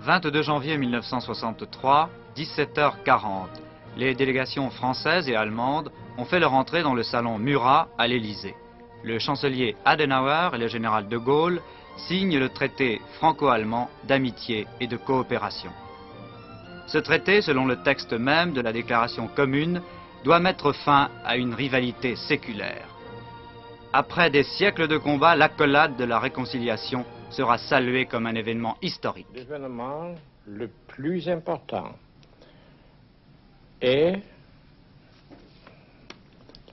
22 janvier 1963, 17h40. Les délégations françaises et allemandes ont fait leur entrée dans le salon Murat à l'Élysée. Le chancelier Adenauer et le général de Gaulle signent le traité franco-allemand d'amitié et de coopération. Ce traité, selon le texte même de la déclaration commune, doit mettre fin à une rivalité séculaire. Après des siècles de combats, l'accolade de la réconciliation sera saluée comme un événement historique. L'événement le plus important est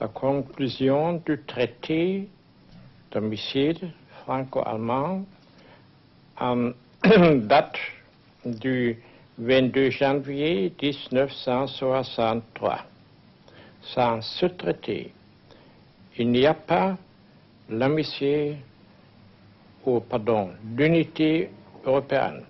la conclusion du traité d'amitié franco-allemand en date du 22 janvier 1963. Sans ce traité, il n'y a pas l'amitié, l'unité européenne.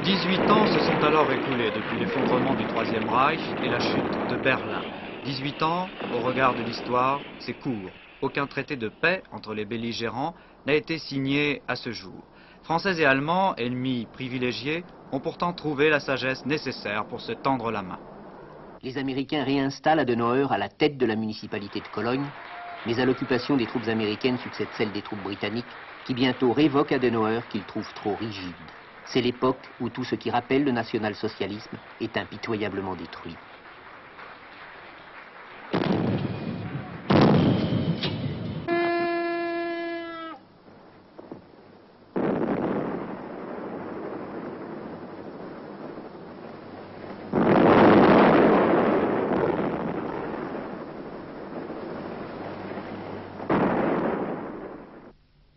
18 ans se sont alors écoulés depuis l'effondrement du Troisième Reich et la chute de Berlin. 18 ans, au regard de l'histoire, c'est court. Aucun traité de paix entre les belligérants n'a été signé à ce jour. Français et Allemands, ennemis privilégiés, ont pourtant trouvé la sagesse nécessaire pour se tendre la main. Les Américains réinstallent Adenauer à la tête de la municipalité de Cologne, mais à l'occupation des troupes américaines succède celle des troupes britanniques, qui bientôt révoquent Adenauer qu'ils trouvent trop rigide. C'est l'époque où tout ce qui rappelle le national-socialisme est impitoyablement détruit.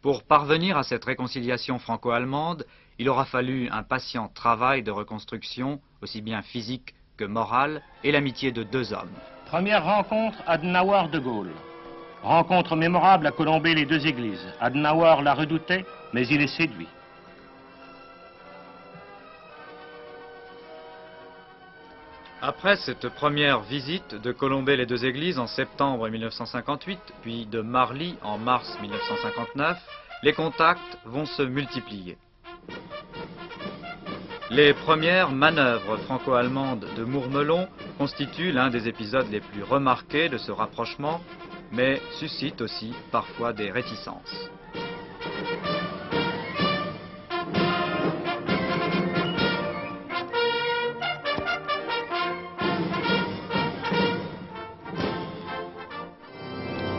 Pour parvenir à cette réconciliation franco-allemande, il aura fallu un patient travail de reconstruction, aussi bien physique que morale, et l'amitié de deux hommes. Première rencontre, Adenauer-de Gaulle. Rencontre mémorable à Colombey-les-Deux-Églises. Adenauer la redoutait, mais il est séduit. Après cette première visite de Colombey-les-Deux-Églises en septembre 1958, puis de Marly en mars 1959, les contacts vont se multiplier. Les premières manœuvres franco-allemandes de Mourmelon constituent l'un des épisodes les plus remarqués de ce rapprochement, mais suscitent aussi parfois des réticences.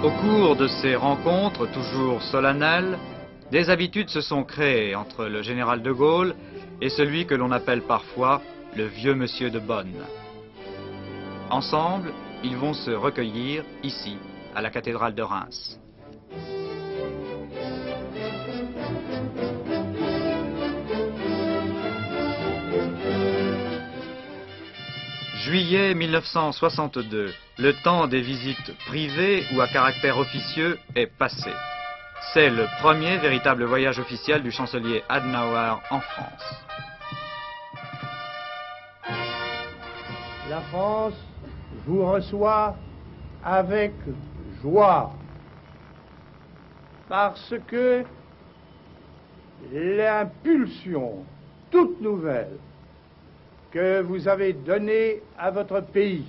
Au cours de ces rencontres, toujours solennelles, des habitudes se sont créées entre le général de Gaulle et celui que l'on appelle parfois le vieux monsieur de Bonn. Ensemble, ils vont se recueillir ici, à la cathédrale de Reims. Juillet 1962, le temps des visites privées ou à caractère officieux est passé. C'est le premier véritable voyage officiel du chancelier Adenauer en France. La France vous reçoit avec joie parce que l'impulsion toute nouvelle que vous avez donnée à votre pays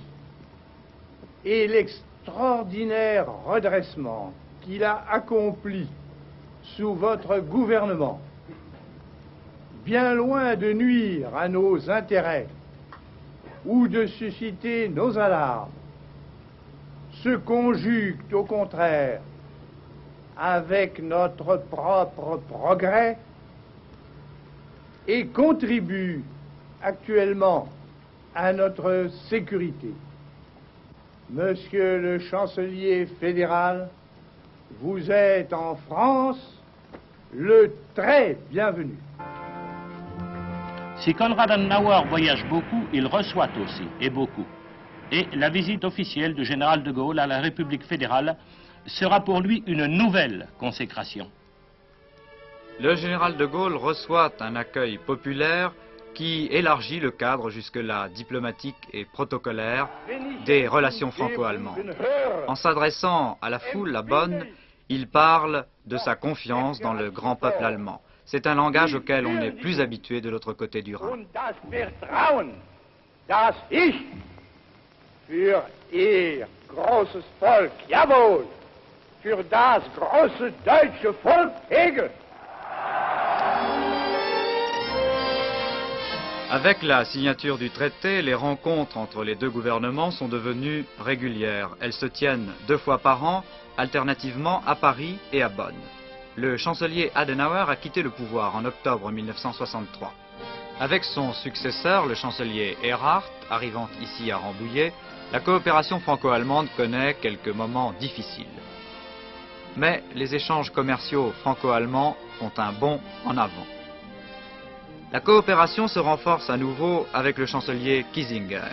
et l'extraordinaire redressement qu'il a accompli sous votre gouvernement, bien loin de nuire à nos intérêts ou de susciter nos alarmes, se conjuguent au contraire avec notre propre progrès et contribuent actuellement à notre sécurité. Monsieur le chancelier fédéral, vous êtes en France le très bienvenu. Si Konrad Adenauer voyage beaucoup, il reçoit aussi, et beaucoup. Et la visite officielle du général de Gaulle à la République fédérale sera pour lui une nouvelle consécration. Le général de Gaulle reçoit un accueil populaire qui élargit le cadre jusque-là diplomatique et protocolaire des relations franco-allemandes. En s'adressant à la foule à Bonn, il parle de sa confiance dans le grand peuple allemand. C'est un langage auquel on n'est plus habitué de l'autre côté du Rhin. Und das Vertrauen, das ich für Ihr großes Volk, jawohl, für das große deutsche Volk hege. Avec la signature du traité, les rencontres entre les deux gouvernements sont devenues régulières. Elles se tiennent 2 fois par an, alternativement à Paris et à Bonn. Le chancelier Adenauer a quitté le pouvoir en octobre 1963. Avec son successeur, le chancelier Erhard, arrivant ici à Rambouillet, la coopération franco-allemande connaît quelques moments difficiles. Mais les échanges commerciaux franco-allemands font un bond en avant. La coopération se renforce à nouveau avec le chancelier Kiesinger.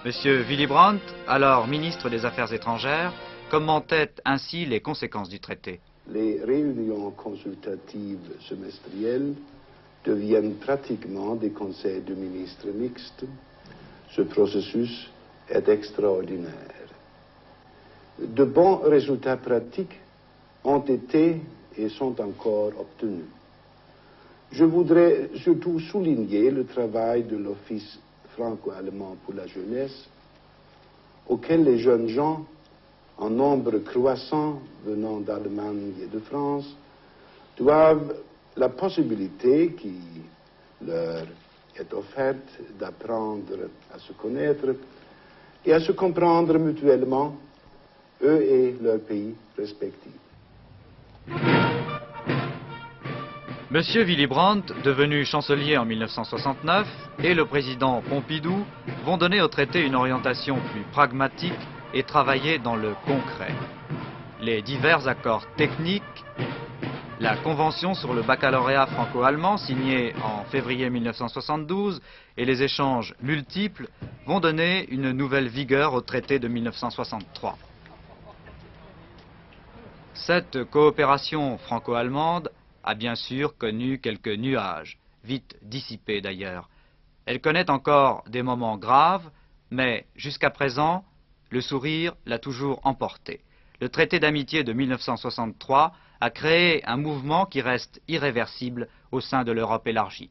Monsieur Willy Brandt, alors ministre des Affaires étrangères, commentait ainsi les conséquences du traité. Les réunions consultatives semestrielles deviennent pratiquement des conseils de ministres mixtes. Ce processus est extraordinaire. De bons résultats pratiques ont été et sont encore obtenus. Je voudrais surtout souligner le travail de l'Office franco-allemand pour la jeunesse, auquel les jeunes gens, en nombre croissant venant d'Allemagne et de France, doivent la possibilité qui leur est offerte d'apprendre à se connaître et à se comprendre mutuellement, eux et leurs pays respectifs. Monsieur Willy Brandt, devenu chancelier en 1969, et le président Pompidou vont donner au traité une orientation plus pragmatique et travailler dans le concret. Les divers accords techniques, la convention sur le baccalauréat franco-allemand signée en février 1972 et les échanges multiples vont donner une nouvelle vigueur au traité de 1963. Cette coopération franco-allemande a bien sûr connu quelques nuages, vite dissipés d'ailleurs. Elle connaît encore des moments graves, mais jusqu'à présent, le sourire l'a toujours emporté. Le traité d'amitié de 1963 a créé un mouvement qui reste irréversible au sein de l'Europe élargie.